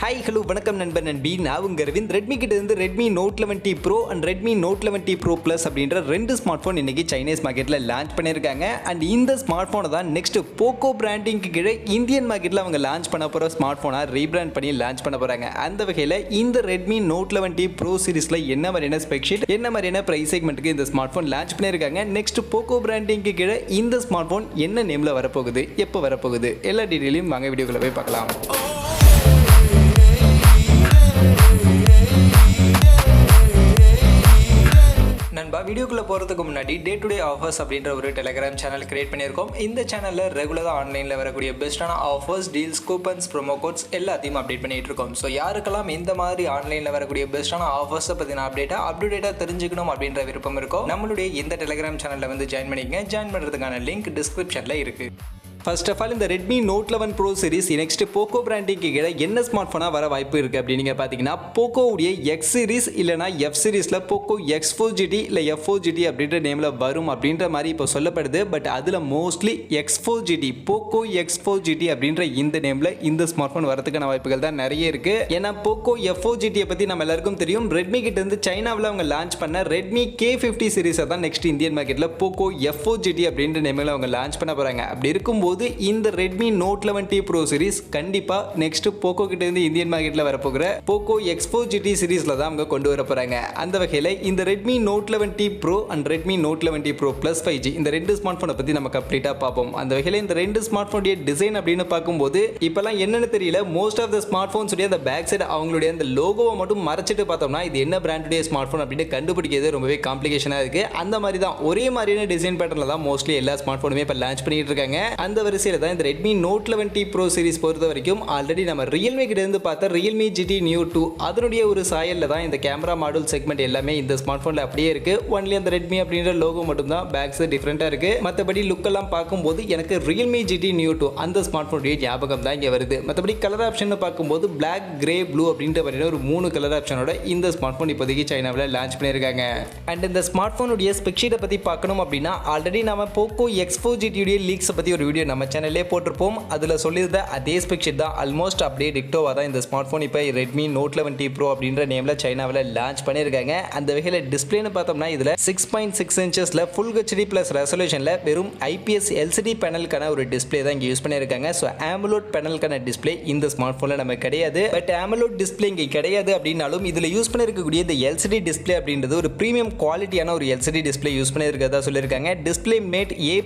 Hi, hello, வணக்கம் நண்பன் நண்பி. நான் உங்க அரவிந்த். Redmi கிட்ட இருந்து Redmi Note 11T Pro and Redmi Note 11T Pro Plus அப்படின்ற ரெண்டு ஸ்மார்ட் போன் இன்னைக்கு சைனீஸ் மார்க்கெட்ல லான்ச் பண்ணிருக்காங்க. அண்ட் இந்த ஸ்மார்ட் போனை தான் நெக்ஸ்ட் Poco பிராண்டிங்க்கு கீழே இந்தியன் மார்க்கெட்ல அவங்க லான்ச் பண்ண போற ஸ்மார்ட் போனா ரீபிராண்ட் பண்ணி லான்ச் பண்ண போறாங்க. அந்த வகையில இந்த Redmi Note 11T Pro சீரிஸ்ல என்ன மாதிரியான ஸ்பெக் ஷீட், என்ன மாதிரியான பிரைஸ் செக்மெண்ட்க்கு இந்த ஸ்மார்ட் போன் லான்ச் பண்ணிருக்காங்க. நெக்ஸ்ட் Poco பிராண்டிங்க்கு கீழே இந்த ஸ்மார்ட் போன் என்ன நேம்ல வரப்போகுது, எப்போ வரப்போகுது, எல்லா டீடைலையும் வாங்க வீடியோக்குள்ள போய் பார்க்கலாம். நண்பா, வீடியோக்குள்ள போகிறதுக்கு முன்னாடி டே டு டே ஆஃபர்ஸ் அப்படின்ற ஒரு டெலிகிராம் சேனல் கிரியேட் பண்ணியிருக்கோம். இந்த சேனலில் ரெகுலராக ஆன்லைனில் வரக்கூடிய பெஸ்ட்டான offers, deals, coupons, promo quotes எல்லாத்தையும் அப்டேட் பண்ணிட்டு இருக்கோம். ஸோ யாருக்கெல்லாம் இந்த மாதிரி ஆன்லைனில் வரக்கூடிய பெஸ்ட்டான ஆஃபர்ஸை பற்றின அப்டேட்டாக தெரிஞ்சுக்கணும் அப்படின்ற விருப்பம் இருக்கும், நம்மளுடைய இந்த டெலிகிராம் சேனலில் வந்து ஜாயின் பண்ணிக்கங்க. ஜாயின் பண்ணுறதுக்கான லிங்க் டிஸ்கிரிப்ஷனில் இருக்குது. ஃபர்ஸ்ட் ஆஃப் ஆல் இந்த Redmi Note 11 Pro series next Poco பிராண்டிங்க்கு கீழே என்ன ஸ்மார்ட் ஃபோனாக வர வாய்ப்பு இருக்குது அப்படின்னு நீங்கள் பார்த்தீங்கன்னா, போக்கோவுடைய X சீரிஸ் இல்லைனா F சீரிஸில் Poco X4 GT இல்லை F4 GT அப்படின்ற நேமில் வரும் அப்படின்ற மாதிரி இப்போ சொல்லப்படுது. பட் அதில் mostly X4 GT, Poco X4 GT அப்படின்ற இந்த நேமில் இந்த ஸ்மார்ட் ஃபோன் வரதுக்கான வாய்ப்புகள் தான் நிறைய இருக்குது. ஏன்னா Poco F4 GT பற்றி நம்ம எல்லாருக்கும் தெரியும். Redmi கிட்ட இருந்து சைனாவில் அவங்க லான்ச் பண்ண Redmi K50 சீரிஸை தான் நெக்ஸ்ட் இந்தியன் மார்க்கெட்டில் Poco F4 GT அப்படின்ற நேமில் அவங்க லான்ச் பண்ண போகிறாங்க. அப்படி இருக்கும்போது இந்த Redmi Note 11T Pro series கண்டிப்பா நெக்ஸ்ட் Poco கிட்ட இருந்து இந்தியன் மார்க்கெட்ல வரப்போகிற Poco X4 GT சீரிஸ்ல தான் அவங்க கொண்டு வர போறாங்க. அந்த வகையில இந்த Redmi Note 11T Pro and Redmi Note 11T Pro Plus 5G இந்த ரெண்டு ஸ்மார்ட் போனை பத்தி நம்ம கம்ப்ளீட்டா பார்ப்போம். அந்த வகையில இந்த ரெண்டு ஸ்மார்ட் போனுடைய டிசைன் அப்படின்னு பார்க்கும்போது இப்பெல்லாம் என்னன்னு தெரியல, most of the smart phones உடைய அந்த பேக் சைடு அவங்களுடைய அந்த லோகோவை மட்டும் மறைச்சிட்டு பார்த்தோம்னா இது என்ன பிராண்டுடைய ஸ்மார்ட் போன் அப்படின்னு கண்டுபிடிக்கிறது ரொம்பவே காம்ப்ளிகேஷனா இருக்கு. அந்த மாதிரி தான் ஒரே மாதிரியான டிசைன் பேட்டர்ல தான் மோஸ்ட்லி எல்லா ஸ்மார்ட் போனுமே இப்போ லான்ச் பண்ணிட்டு இருக்காங்க. அந்த வரிசையில் தான் இந்த Redmi Note 11T Pro series பொறுத்த வரைக்கும் ஆல்ரெடி நம்ம Realme கிட்ட இருந்து பார்த்த Realme GT Neo 2 அதனுடைய ஒரு சாயல்ல தான் இந்த கேமரா மாடல் செக்மெண்ட் எல்லாமே இந்த ஸ்மார்ட் போன்ல அப்படியே இருக்கு. ஒன்லி அந்த Redmi அப்படின்ற லோகோ மட்டும் தான் பேக்ஸ் டிஃபரெண்டா இருக்கு. மற்றபடி லுக் எல்லாம் பார்க்கும்போது எனக்கு Realme GT Neo 2 அந்த ஸ்மார்ட் போனுடைய ஞாபகம் தான் இங்க வருது. மற்றபடி கலர் ஆப்ஷன் பார்க்கும்போது Black, Grey, Blue அப்படின்ற மாதிரி ஒரு 3 கலர் ஆப்ஷனோட இந்த ஸ்மார்ட் போன் இப்போதைக்கு சைனாவில் லான்ச் பண்ணியிருக்காங்க. அண்ட் இந்த ஸ்மார்ட் போனுடைய ஸ்பெக் ஷீட்டை பத்தி பார்க்கணும் அப்படின்னா ஆல்ரெடி நம்ம Poco X4 GT உடைய லீக்ஸ் பத்தி ஒரு வீடியோ நம்ம சேனல்லே போட்டிருப்போம். அதில் சொல்லியிருந்த அதே ஸ்பெக் ஷீட் தான் ஆல்மோஸ்ட் அப்படியே டிக்டோவாக தான் இந்த ஸ்மார்ட் ஃபோன் இப்போ Redmi Note 11T Pro அப்படின்ற நேமில் சைனாவில் லான்ச் பண்ணியிருக்காங்க. அந்த வகையில் டிஸ்பிளேன்னு பார்த்தோம்னா இதில் 6.6 இன்ச்சஸில் ஃபுல் ஹெச்டி ப்ளஸ் ரெசல்யூஷனில் வெறும் IPS LCD பேனலுக்கான ஒரு டிஸ்பிளே தான் இங்கே யூஸ் பண்ணியிருக்காங்க. ஸோ AMOLED பேனலுக்கான டிஸ்பிளே இந்த ஸ்மார்ட் ஃபோனில் நம்ம கிடையாது. பட் AMOLED டிஸ்பிளே இங்கே கிடையாது அப்படின்னாலும் இதில் யூஸ் பண்ணியிருக்கக்கூடிய இந்த LCD டிஸ்பிளே அப்படின்றது ஒரு ப்ரீமியம் குவாலிட்டியான ஒரு LCD டிஸ்பிளே யூஸ் பண்ணியிருக்கிறதா சொல்லியிருக்காங்க. Display made A+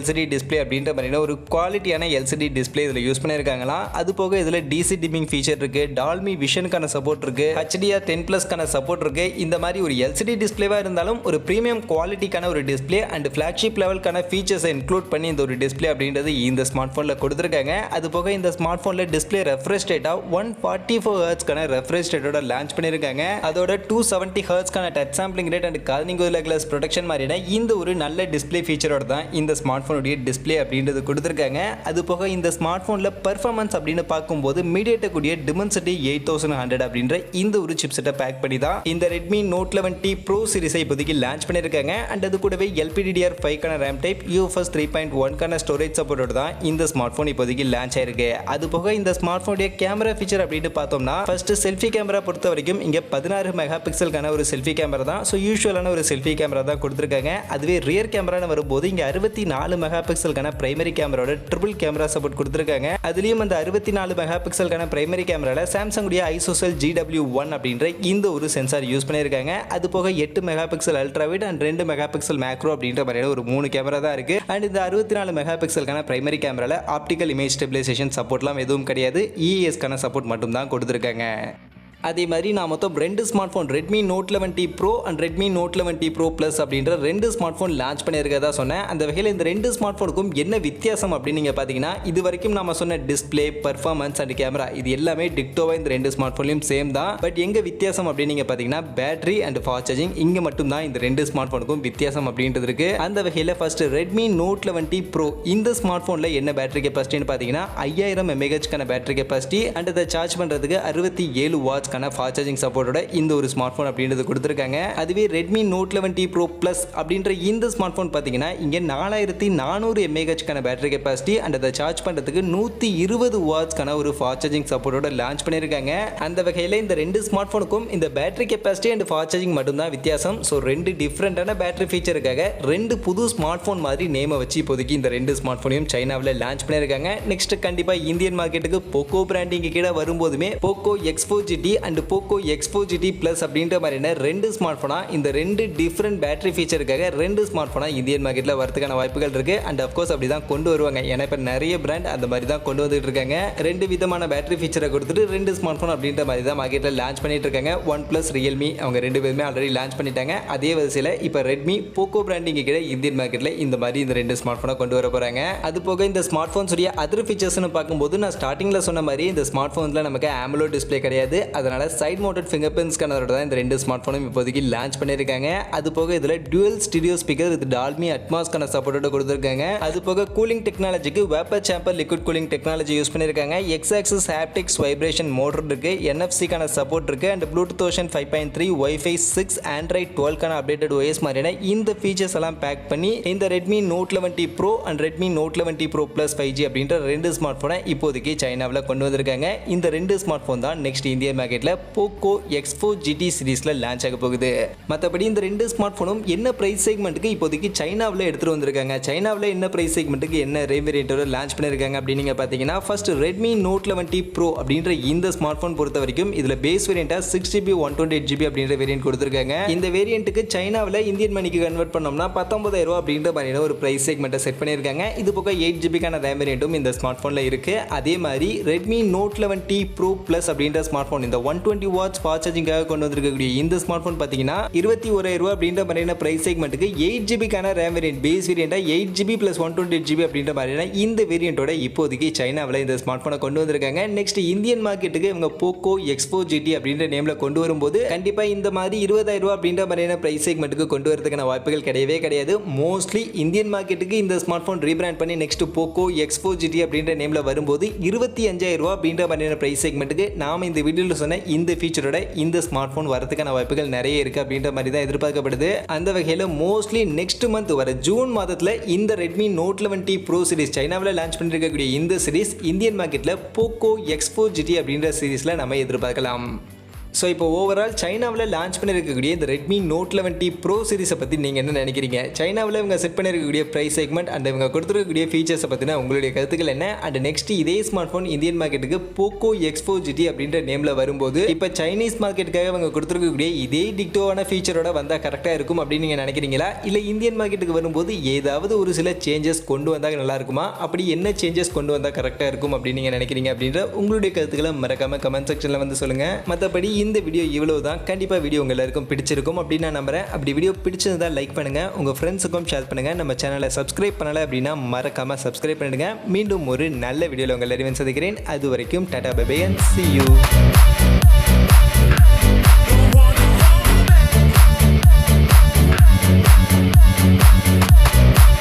LCD display அப்படின்ற மாதிரியான ஒரு குவாலிட்டியான LCD டிஸ்பிளே இதில் யூஸ் பண்ணியிருக்காங்களாம். அது போக இதில் DC டிமிங் ஃபீச்சர் இருக்கு, டால்மி விஷனுக்கான சப்போர்ட் இருக்கு, HDR 10+க்கான சப்போர்ட் இருக்கு. இந்த மாதிரி ஒரு LCD டிஸ்பிளேவா இருந்தாலும் ஒரு பிரீமியம் குவாலிட்டிக்கான ஒரு டிஸ்பிளே அண்ட் ஃபிளாக்ஷிப் லெவலுக்கான ஃபீச்சர்ஸை இன்க்ளூட் பண்ணி இந்த ஒரு டிஸ்பிளே அப்படின்றது இந்த ஸ்மார்ட் ஃபோனில் கொடுத்துருக்காங்க. அது போக இந்த ஸ்மார்ட் ஃபோனில் டிஸ்பிளே ரெஃப்ரெஷ் ரேட்டா 144 ஹெர்ட்ஸ்க்கான ரெஃப்ரெஷ் ரேட்டோட லான்ச் பண்ணியிருக்காங்க. அதோட 270 ஹெர்ட்ஸ்க்கான touch sampling rate and Corning glass protection மாதிரியான இந்த ஒரு நல்ல டிஸ்பிளே ஃபீச்சரோட தான் இந்த ஸ்மார்ட் ஃபோனுடைய டிஸ்பிளே அப்படின்றது கொடுத்துருக்காங்க. அது போக இந்த ஸ்மார்ட் ஃபோனில் பெர்ஃபார்மன்ஸ் அப்படின்னு பார்க்கும்போது Mediatek Dimensity 8100 அப்படின்ற இந்த ஒரு சிப்செட்டை பேக் பண்ணி தான் இந்த Redmi Note 11T Pro சீரிஸை இப்போதைக்கு லான்ச் பண்ணியிருக்காங்க. அண்ட் அது கூடவே LPDDR5க்கான ரேம் டைப், UFS 3.1க்கான ஸ்டோரேஜ் சப்போர்ட்டோட தான் இந்த ஸ்மார்ட் ஃபோன் இப்போதைக்கு லான்ச் ஆயிருக்கு. அது போக இந்த ஸ்மார்ட் ஃபோனுடைய கேமரா ஃபீச்சர் அப்படின்னு பார்த்தோம்னா ஃபர்ஸ்ட் செல்ஃபி கேமரா பொறுத்த வரைக்கும் இங்கே 16 மெகா பிக்சலுக்கான ஒரு செல்ஃபி கேமரா தான். ஸோ யூஸ்வலான ஒரு செல்ஃபி கேமரா தான் கொடுத்துருக்காங்க. அதுவே ரியர் கேமரான்னு வரும்போது இங்கே 64 மெகா பிக்சலுக்கான பிரைமரி கேமராவோட ட்ரிபிள் கேமரா சப்போர்ட் கொடுத்துருக்காங்க. அதுலயும் அந்த 64 மெகா பிக்சலுக்கான பிரைமரி கேமரால சாம்சங் உடைய ஐசோசெல் GW1 அப்படின்ற இந்த ஒரு சென்சார் யூஸ் பண்ணியிருக்காங்க. அது போக 8 mega pixel ultra wide and 2 mega pixel macro அப்படின்ற மாதிரியான ஒரு 3 கேமரா தான் இருக்கு. அண்ட் இந்த 64 மெகா பிக்சலுக்கான பிரைமரி கேமரால ஆப்டிக்கல் இமேஜ் ஸ்டெபிலைசேஷன் சப்போர்ட்லாம் எதுவும் கிடையாது. EESக்கான சப்போர்ட் மட்டும் தான் கொடுத்துருக்காங்க. அதே மாதிரி நான் மொத்தம் ரெண்டு smart phone Redmi Note 11T Pro and Redmi Note 11T Pro Plus அப்படின்ற ரெண்டு ஸ்மார்ட் ஃபோன் லான்ச் பண்ணியிருக்கதா சொன்னேன். அந்த வகையில் இந்த ரெண்டு ஸ்மார்ட் ஃபோனுக்கும் என்ன வித்தியாசம் அப்படின்னு நீங்கள் பார்த்தீங்கன்னா, இது வரைக்கும் நம்ம சொன்ன டிஸ்பிளே, பர்ஃபார்மன்ஸ் அண்ட் கேமரா இது எல்லாமே டிக்டோவாக இந்த ரெண்டு ஸ்மார்ட் ஃபோன்லையும் சேம் தான். பட் எங்கே வித்தியாசம் அப்படின்னு நீங்கள் பார்த்தீங்கன்னா பேட்டரி அண்ட் ஃபாஸ்ட் சார்ஜிங் இங்கே மட்டும் தான் இந்த ரெண்டு ஸ்மார்ட் ஃபோனுக்கும் வித்தியாசம் அப்படின்றது இருக்கு. அந்த வகையில் first Redmi Note 11T Pro இந்த ஸ்மார்ட் ஃபோனில் என்ன பேட்டரி கெப்பாசிட்டின்னு பார்த்தீங்கன்னா 5000 mAhக்கான பேட்டரி கெப்பாசிட்டி அண்ட் அதை சார்ஜ் பண்ணுறதுக்கு 67 வாட்ஸ் வாட்ஸ்க்கான ஃபாஸ்ட் சார்ஜிங் சப்போர்ட்டோட இந்த ஒரு ஸ்மார்ட் ஃபோன் அப்படின்றது கொடுத்துருக்காங்க. அதுவே Redmi Note 11T Pro Plus அப்படின்ற இந்த ஸ்மார்ட் ஃபோன் பார்த்தீங்கன்னா இங்கே 4400 mAhக்கான பேட்டரி கெப்பாசிட்டி அண்ட் அதை சார்ஜ் பண்ணுறதுக்கு 120 வாட்ஸ்க்கான ஒரு ஃபாஸ்ட் சார்ஜிங் சப்போர்ட்டோட லான்ச் பண்ணியிருக்காங்க. அந்த வகையில் இந்த ரெண்டு ஸ்மார்ட் ஃபோனுக்கும் இந்த battery capacity and fast charging மட்டும்தான் வித்தியாசம். ஸோ ரெண்டு டிஃப்ரெண்டான பேட்டரி ஃபீச்சருக்காக ரெண்டு புது ஸ்மார்ட் ஃபோன் மாதிரி நேமை வச்சு இப்போதைக்கு இந்த ரெண்டு ஸ்மார்ட் ஃபோனையும் சைனாவில் லான்ச் பண்ணியிருக்காங்க. நெக்ஸ்ட் கண்டிப்பாக இந்தியன் மார்க்கெட்டுக்கு போக்கோ பிராண்டிங் கீழே வரும்போதுமே Poco X4 GT and Poco X4 GT Plus அப்படின்ற மாதிரியான ரெண்டு ஸ்மார்ட் ஃபோனா இந்த ரெண்டு டிஃப்ரெண்ட் பேட்டரி ஃபீச்சருக்காக ரெண்டு ஸ்மார்ட் ஃபோனா இந்தியன் மார்க்கெட்டில் வரதுக்கான வாய்ப்புகள் இருக்கு. அண்ட் அஃப்கோர்ஸ் அப்படி தான் கொண்டு வருவாங்க. ஏன்னா இப்போ நிறைய பிராண்ட் அந்த மாதிரி தான் கொண்டு வந்துட்டு இருக்காங்க. ரெண்டு விதமான பேட்டரி ஃபீச்சரை கொடுத்துட்டு ரெண்டு ஸ்மார்ட் ஃபோன் அப்படின்ற மாதிரி தான் மார்க்கெட்டில் லான்ச் பண்ணிட்டு இருக்காங்க. OnePlus Realme அவங்க ரெண்டு பேருமே ஆல்ரெடி லான்ச் பண்ணிட்டாங்க. அதே வரிசையில் இப்போ Redmi போக்கோ பிராண்டிங் கீழே இந்தியன் மார்க்கெட்டில் இந்த மாதிரி இந்த ரெண்டு ஸ்மார்ட் ஃபோனை கொண்டு வர போறாங்க. அது போக இந்த ஸ்மார்ட் ஃபோன்ஸ் உடைய அதர் ஃபீச்சர்ஸ்னு பார்க்கும்போது நான் ஸ்டார்டிங்கில் சொன்ன மாதிரி இந்த ஸ்மார்ட் ஃபோன்ஸில் நமக்கு AMOLED டிஸ்பிளே கிடையாது. அதனால சைட் மவுண்டட் ஃபிங்கர் பிரிண்ட் ஸ்கேனரோட தான் இந்த ரெண்டு ஸ்மார்ட் ஃபோனும் இப்போதைக்கு லான்ச் பண்ணியிருக்காங்க. அது போக இதில் dual stereo speaker with Dolby அட்மாஸ்க்கான சப்போர்ட்டோட கொடுத்துருக்காங்க. அது போக கூலிங் டெக்னாலஜிக்கு vapour chamber liquid cooling technology use பண்ணியிருக்காங்க. X axis haptics vibration motor இருக்கு, NFC-க்கான சப்போர்ட் இருக்கு and Bluetooth version 5.3 Wi-Fi 6 Android 12க்கான அப்டேட்டட் OS மாதிரியான இந்த ஃபீச்சர்ஸ் எல்லாம் பேக் பண்ணி இந்த Redmi Note 11T Pro and Redmi Note 11T Pro Plus 5G அப்படின்ற ரெண்டு ஸ்மார்ட் ஃபோனை இப்போதைக்கு சைனாவில் கொண்டு வந்திருக்காங்க. இந்த ரெண்டு ஸ்மார்ட் ஃபோன் தான் நெக்ஸ்ட் இந்தியன் மார்க்கெட்டில் போக்கோ X4 GT சீரிஸில் லான்ச் ஆக போகுது. மற்றபடி இந்த ரெண்டு ஸ்மார்ட் ஃபோனும் என்ன பிரைஸ் செக்மெண்ட்டுக்கு இப்போதைக்கு சைனாவில் எடுத்துகிட்டு வந்திருக்காங்க, சைனாவில் என்ன பிரைஸ் செக்மெண்ட்டுக்கு என்ன ரேம் வேரியன்ட்டோட லான்ச் பண்ணியிருக்காங்க அப்படின்னு நீங்கள் பார்த்தீங்கன்னா first Redmi Note 11T Pro அப்படின்ற இந்த ஸ்மார்ட் ஃபோன் பொறுத்த வரைக்கும் இதில் பேஸ் வேரியண்ட்டாக 6GB 128GB அப்படின்ற வேரியன்ட் கொடுத்துருக்காங்க. இந்த வேரியண்ட்டுக்கு சைனாவில் இந்தியன் மணிக்கு கன்வெர்ட் பண்ணோம்னா 19,000 அப்படின்ற மாதிரியான ஒரு பிரைஸ் செக்மெண்ட்டை செட் பண்ணியிருக்காங்க. இது போக 8GBக்கான ரேம் வேரியண்ட்டும் இந்த ஸ்மார்ட் ஃபோனில் இருக்கு. அதே மாதிரி Redmi Note 11T Pro Plus அப்படின்ற ஸ்மார்ட் ஃபோன் இந்த 120 வாட்ஸ் ஃபாஸ்ட் சார்ஜிங்காக கொண்டு வந்திருக்கக்கூடிய இந்த ஸ்மார்ட் ஃபோன் பார்த்தீங்கன்னா 21,000 அப்படின்ற மாதிரியான பிரைஸ் செக்மெண்ட்டுக்கு 8GBக்கான ரேம் வேரியன்ட் பேஸ் வேரியண்ட்டாக 8GB + 128GB அப்படின்ற மாதிரியான இந்த வேரியண்ட்டோட இப்போதைக்கு சைனாவில் இந்த ஸ்மார்ட் ஃபோனை கொண்டு வந்திருக்காங்க. நெக்ஸ்ட் இந்தியன் மார்க்கெட்டுக்கு இவங்க போக்கோ X4 GT அப்படின்ற நேமில் கொண்டு வரும்போது கண்டிப்பாக இந்த மாதிரி 20,000 அப்படின்ற மாதிரியான பிரைஸ் செக்மெண்ட்டுக்கு கொண்டு வரதுக்கான வாய்ப்புகள் கிடையவே கிடையாது. மோஸ்ட்லி இந்தியன் மார்க்கெட்டுக்கு இந்த ஸ்மார்ட் ஃபோன் ரீபிராண்ட் பண்ணி நெக்ஸ்ட் போக்கோ X4 GT அப்படின்ற நேமில் வரும்போது 25,000 அப்படின்ற மாதிரியான பிரைஸ் செக்மெண்ட்டுக்கு நாம் இந்த வீடியோவில் சொன்ன இந்த ஃபீச்சரோட இந்த ஸ்மார்ட் ஃபோன் வரதுக்கான வாய்ப்புகள் நிறைய இருக்குது அப்படின்ற மாதிரி தான் எதிர்பார்க்கப்படுது. அந்த வகையில் மோஸ்ட்லி நெக்ஸ்ட் மந்த் வர ஜூன் மாதத்தில் இந்த Redmi Note 11T Pro series சைனாவில் லான்ச் பண்ணியிருக்கக்கூடிய இந்த சீரிஸ் இந்தியன் மார்க்கெட்டில் போக்கோ X4 GT அப்படின்ற சீரிஸில் நம்ம எதிர்பார்க்கலாம். ஸோ இப்போ ஓவரால் சைனாவில் லான்ச் பண்ணியிருக்கக்கூடிய இந்த Redmi Note 11T Pro சீரிஸை பற்றி நீங்கள் என்ன நினைக்கிறீங்க? சைனாவில் இவங்க செட் பண்ணியிருக்கக்கூடிய ப்ரைஸ் செக்மெண்ட் அண்ட் இவங்க கொடுத்துருக்கக்கூடிய ஃபீச்சர்ஸை பற்றின உங்களுடைய கருத்துக்கள் என்ன? அண்ட் நெக்ஸ்ட் இதே ஸ்மார்ட் ஃபோன் இந்தியன் மார்க்கெட்டுக்கு போக்கோ X4 GT அப்படின்ற நேமில் வரும்போது இப்போ சைனீஸ் மார்க்கெட்டுக்காக இவங்க கொடுத்துருக்கக்கூடிய இதே டிக்டோவான ஃபீச்சரோட வந்தால் கரெக்டாக இருக்கும் அப்படின்னு நீங்கள் நினைக்கிறீங்களா? இல்லை இந்தியன் மார்க்கெட்டுக்கு வரும்போது ஏதாவது ஒரு சில சேஞ்சஸ் கொண்டு வந்தால் நல்லா இருக்குமா? அப்படி என்ன சேஞ்சஸ் கொண்டு வந்தால் கரெக்டாக இருக்கும் அப்படின்னு நீங்கள் நினைக்கிறீங்க அப்படின்ற உங்களுடைய கருத்துக்களை மறக்காமல் கமெண்ட் செக்ஷனில் வந்து சொல்லுங்கள். மற்றபடி இந்த வீடியோ இவ்வளவு தான். கண்டிப்பாக வீடியோ உங்கள் எல்லாருக்கும் பிடிச்சிருக்கும் அப்படின்னு நான் நம்புறேன். அப்படி வீடியோ பிடிச்சிருந்தா லைக் பண்ணுங்கள், உங்கள் ஃப்ரெண்ட்ஸுக்கும் ஷேர் பண்ணுங்கள். நம்ம சேனலை சப்ஸ்கிரைப் பண்ணலை அப்படின்னா மறக்காமல் சப்ஸ்கிரைப் பண்ணிடுங்க. மீண்டும் ஒரு நல்ல வீடியோவில் உங்கள் எல்லாரையும் சந்திக்கிறேன். அது வரைக்கும் tata bye bye and see you.